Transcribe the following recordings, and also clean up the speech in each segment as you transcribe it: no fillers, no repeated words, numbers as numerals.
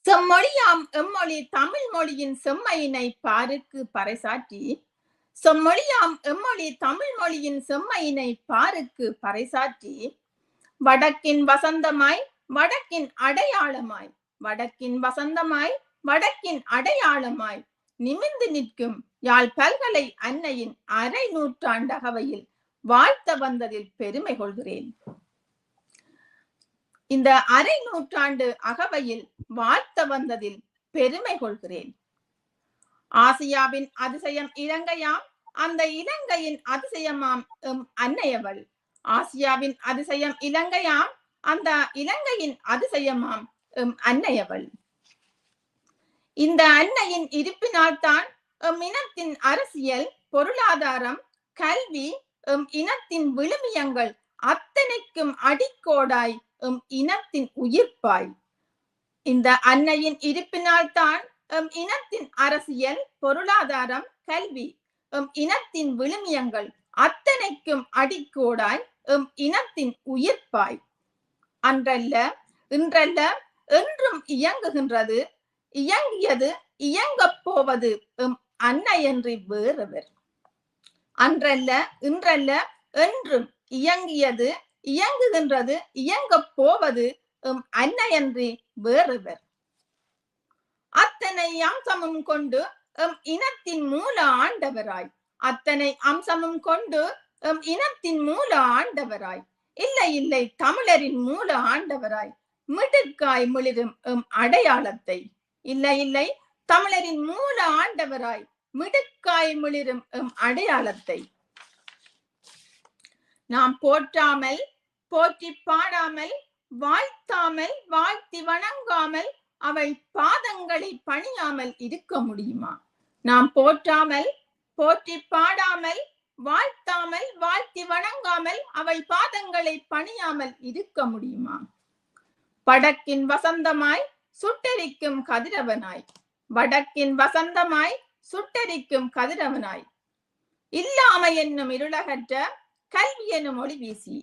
செம்மொழியாம் எம்மொழி தமிழ் மொழியின் செம்மையினை பாருக்கு பறைசாற்றி செம்மொழியாம் எம்மொழி தமிழ் மொழியின் செம்மையினை பாருக்கு பறைசாற்றி வடக்கின் வசந்தமாய் வடக்கின் அடையாளமாய் வடக்கின் வசந்தமாய் வடக்கின் அடையாளமாய் நிமிர்ந்து நிற்கும் யாழ் பல்கலை அன்னையின் அரை நூற்றாண்டகவையில் வாழ்த்த வந்ததில் பெருமை கொள்கிறேன். இந்த அரை நூற்றாண்டு அகவையில் வாழ்த்த வந்ததில் பெருமை கொள்கிறேன். ஆசியாவின் அதிசயம் இலங்கையாம், அந்த இலங்கையின் அதிசயமாம் எம் அன்னையவள். ஆசியாவின் அதிசயம் இலங்கையாம், அந்த இலங்கையின் அதிசயமாம் எம் அன்னையவள். இந்த அன்னையின் இருப்பினால்தான் எம் இனத்தின் அரசியல், பொருளாதாரம், கல்வி, எம் இனத்தின் விழுமியங்கள் அத்தனைக்கும் அடிக்கோடாய் எம் இனத்தின் உயிர்ப்பாய். இந்த அன்னையின் இருப்பினால்தான் எம் இனத்தின் அரசியல், பொருளாதாரம், கல்வி, எம் இனத்தின் விழுமியங்கள் அத்தனைக்கும் அடிக்கோடாய் எம் இனத்தின் உயிர்ப்பாய். அன்றல்ல இன்றல்ல என்றும் இயங்குகின்றது, இயங்கியது இயங்கப் போவது எம் அன்னையன்றி வேறவர். அன்றல்ல இன்றல்ல என்றும் இயங்கியது இயங்குகின்றது இயங்கப் போவது எம் அன்னையன்றி வேறவர். அத்தனை அம்சமும் கொண்டு எம் இனத்தின் மூல ஆண்டவராய், அத்தனை அம்சமும் கொண்டு எம் இனத்தின் மூல ஆண்டவராய், இல்லை இல்லை தமிழரின் மூல ஆண்டவராய் மிடுக்காய் மிளிரும் எம் அடையாளத்தை, இல்லை இல்லை தமிழரின் மூல ஆண்டவராய் மிடுக்காய் மிளிரும் எம் அடையாளத்தை நாம் போற்றாமல், போற்றி பாடாமல், வாழ்த்தாமல், வாழ்த்தி வணங்காமல், அவள் பாதங்களை பணியாமல் இருக்க முடியுமா? நாம் போற்றாமல், போற்றி பாடாமல், வாழ்த்தாமல், வாழ்த்தி வணங்காமல், அவள் பாதங்களை பணியாமல் இருக்க முடியுமா? வடக்கின் வசந்தமாய் சுட்டெரிக்கும் கதிரவனாய், வடக்கின் வசந்தமாய் சுட்டெரிக்கும் கதிரவனாய், இல்லாமை என்னும் இருளகற்ற கல்வி எனும் ஒளி வீசி,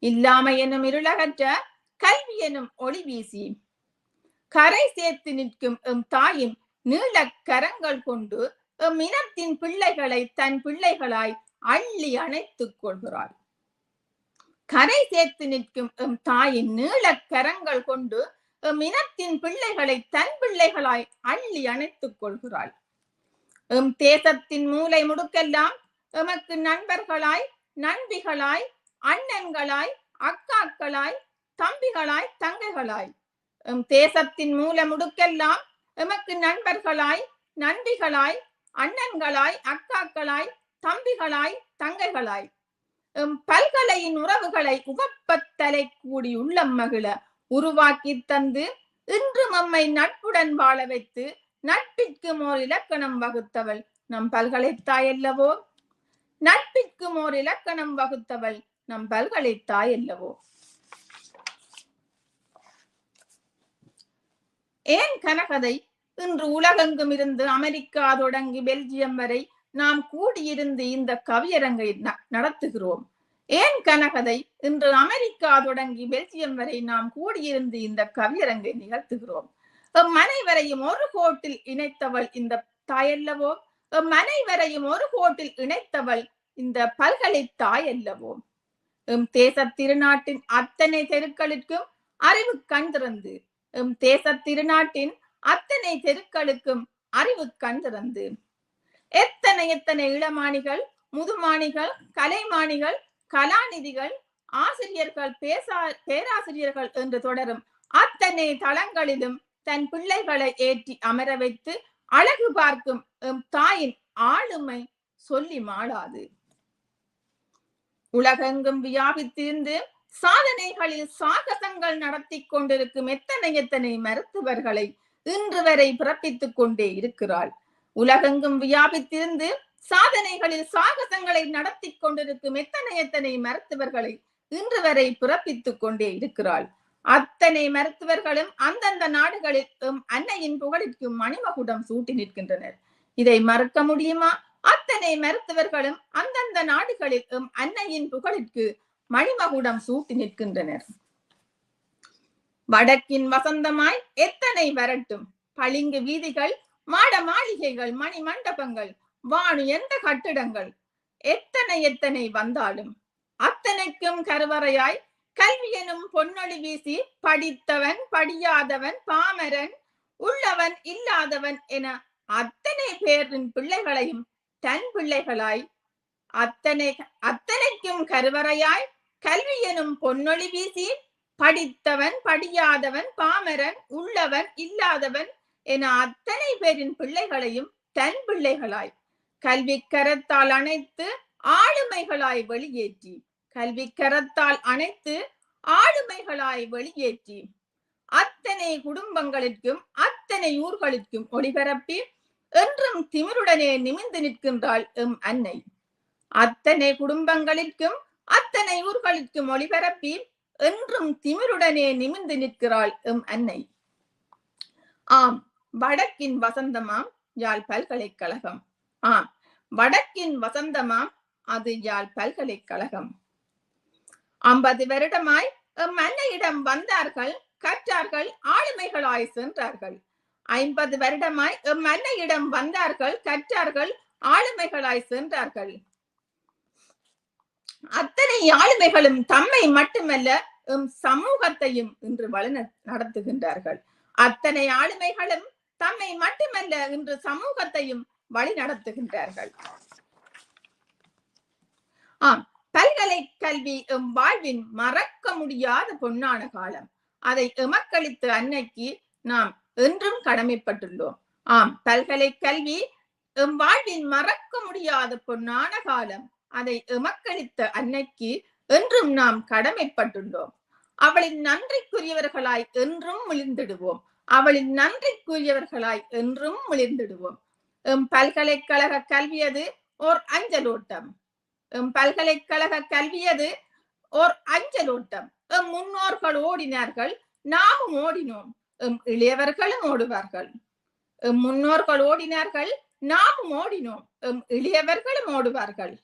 இல்லாமை என்னும் இருளகற்ற கல்வி எனும் ஒளி வீசி, கரை சேர்த்து நிற்கும் எம் தாயின் நீள கரங்கள் கொண்டு எம் இனத்தின் பிள்ளைகளை தன் பிள்ளைகளாய் அள்ளி அணைத்துக் கொள்கிறாள். கரை சேர்த்து நிற்கும் எம் தாயின் நீள கரங்கள் கொண்டு எம் இனத்தின் பிள்ளைகளை தன் பிள்ளைகளாய் அள்ளி அணைத்துக் கொள்கிறாள். எம் தேசத்தின் மூலை முடுக்கெல்லாம் எமக்கு நண்பர்களாய், நண்பிகளாய், அண்ணன்களாய், அக்காக்களாய், தம்பிகளாய், தங்கைகளாய், எம் தேசத்தின் மூல முடுக்கெல்லாம் எமக்கு நண்பர்களாய், நண்பிகளாய், அண்ணன்களாய், அக்காக்களாய், தம்பிகளாய், தங்கைகளாய், எம் பல்கலையின் உறவுகளை உவப்பத்தலை கூடி உள்ளம் மகிழ உருவாக்கி தந்து இன்று நம்மை நட்புடன் வாழ வைத்து நட்பிற்கும் ஓர் இலக்கணம் வகுத்தவள் நம் பல்கலைத்தாய் அல்லவோ? நட்பிற்கும் ஓர் இலக்கணம் வகுத்தவள் நம் பல்கலைத்தாய் அல்லவோ? ஏன் கனகதை இன்று உலகெங்கும் இருந்து அமெரிக்கா தொடங்கி பெல்ஜியம் வரை நாம் கூடியிருந்து இந்த கவியரங்கை நடத்துகிறோம்? ஏன் கனகதை இன்று அமெரிக்கா தொடங்கி பெல்ஜியம் வரை நாம் கூடியிருந்து இந்த கவியரங்கை நிகழ்த்துகிறோம்? எம் அனைவரையும் ஒரு கோட்டில் இணைத்தவள் இந்த தாயல்லவோ? எம் அனைவரையும் ஒரு கோட்டில் இணைத்தவள் இந்த பல்கலைத்தாய் அல்லவோ? எம் தேச திருநாட்டின் அத்தனை தெருக்களுக்கும் அறிவு கண் திறந்து, எம் தேச திருநாட்டின் அத்தனை தெருக்களுக்கும் அறிவு கண் திறந்து, எத்தனை எத்தனை இளமானிகள், முதுமானிகள், கலைமானிகள், கலாநிதிகள், ஆசிரியர்கள், பேராசிரியர்கள் என்று தொடரும் அத்தனை தளங்களிலும் தன் பிள்ளைகளை ஏற்றி அமர வைத்து அழகு பார்க்கும் எம் தாயின் ஆளுமை சொல்லி மாளாது. உலகெங்கும் வியாபித்திருந்து சாதனைகளில் சாகசங்கள் நடத்தி கொண்டிருக்கும் எத்தனை எத்தனை மருத்துவர்களை இன்று வரை பிறப்பித்துக் கொண்டே இருக்கிறாள். உலகெங்கும் வியாபித்திருந்து சாதனைகளில் சாகசங்களை நடத்தி கொண்டிருக்கும் எத்தனை எத்தனை மருத்துவர்களை இன்று வரை பிறப்பித்துக் கொண்டே இருக்கிறாள். அத்தனை மருத்துவர்களும் அந்தந்த நாடுகளில் அன்னையின் புகழிற்கு மணிமகுடம் சூட்டி நிற்கின்றனர். இதை மறுக்க முடியுமா? அத்தனை மருத்துவர்களும் அந்தந்த நாடுகளில் அன்னையின் புகழிற்கு மணிமகுடம் சூட்டி நிற்கின்றனர். வடக்கின் வசந்தமாய் எத்தனை வரட்டும், பளிங்கு வீதிகள், மாட மாளிகைகள், மணி மண்டபங்கள், வானு எந்த கட்டிடங்கள் எத்தனை எத்தனை வந்தாலும் அத்தனைக்கும் கருவறையாய் கல்வி எனும் பொன்னொழி வீசி படித்தவன் படியாதவன் பாமரன் உள்ளவன் இல்லாதவன் என அத்தனை பேரின் பிள்ளைகளையும் தன் பிள்ளைகளாய் அத்தனைக்கும் கருவறையாய் கல்வி எனும் பொன்னொழி வீசி படித்தவன் படியாதவன் பாமரன் உள்ளவன் இல்லாதவன் என அத்தனை பேரின் பிள்ளைகளையும் தன் பிள்ளைகளாய் கல்வி கரத்தால் அணைத்து ஆளுமைகளாய் வெளியேற்றி கல்வி கரத்தால் அணைத்து ஆளுமைகளாய் வெளியேற்றி அத்தனை குடும்பங்களுக்கும் அத்தனை ஊர்களுக்கும் ஒளிபரப்பி என்றும் திமிருடனே நிமிர்ந்து நிற்கின்றாள் எம் அன்னை. அத்தனை குடும்பங்களுக்கும் அத்தனை ஊர்களுக்கும் ஒளிபரப்பி என்றும் திமிருடனே நிமிர்ந்து நிற்கிறாள் எம் அன்னை. ஆம், வடக்கின் வசந்தமாம் யாழ் பல்கலைக்கழகம். ஆம், வடக்கின் வசந்தமாம் அது யாழ் பல்கலைக்கழகம். 50 வருடமாய் எம் அன்னையிடம் வந்தார்கள், கற்றார்கள், ஆளுமைகளாய் சென்றார்கள். 50 வருடமாய் எம் அன்னையிடம் வந்தார்கள், கற்றார்கள், ஆளுமைகளாய் சென்றார்கள். அத்தனை ஆளுமைகளும் தம்மை மட்டுமல்ல எம் சமூகத்தையும் இன்று வழி நடத்துகின்றார்கள். அத்தனை ஆளுமைகளும் தம்மை மட்டுமல்ல இன்று சமூகத்தையும் வழி நடத்துகின்றார்கள். ஆம், பல்கலை கல்வி எம் வாழ்வின் மறக்க முடியாத பொன்னான காலம். அதை எமக்களித்த அன்னைக்கு நாம் என்றும் கடமைப்பட்டுள்ளோம். ஆம், பல்கலை கல்வி எம் வாழ்வின் மறக்க முடியாத பொன்னான காலம். அதை எமக்களித்த அன்னைக்கு என்றும் நாம் கடமைப்பட்டுள்ளோம். அவளின் நன்றிக்குரியவர்களாய் என்றும் மிளிர்ந்திடுவோம். அவளின் நன்றிக்குரியவர்களாய் என்றும் மிளிர்ந்திடுவோம். எம் பல்கலைக்கழக கல்வியது ஓர் அஞ்சலோட்டம். எம் பல்கலைக்கழக கல்வியது ஓர் அஞ்சலோட்டம். எம் முன்னோர்கள் ஓடினார்கள், நாமும் ஓடினோம். எம் இளையவர்களும் ஓடுவார்கள். எம் முன்னோர்கள் ஓடினார்கள், நாமும் ஓடினோம். எம் இளையவர்களும் ஓடுவார்கள்.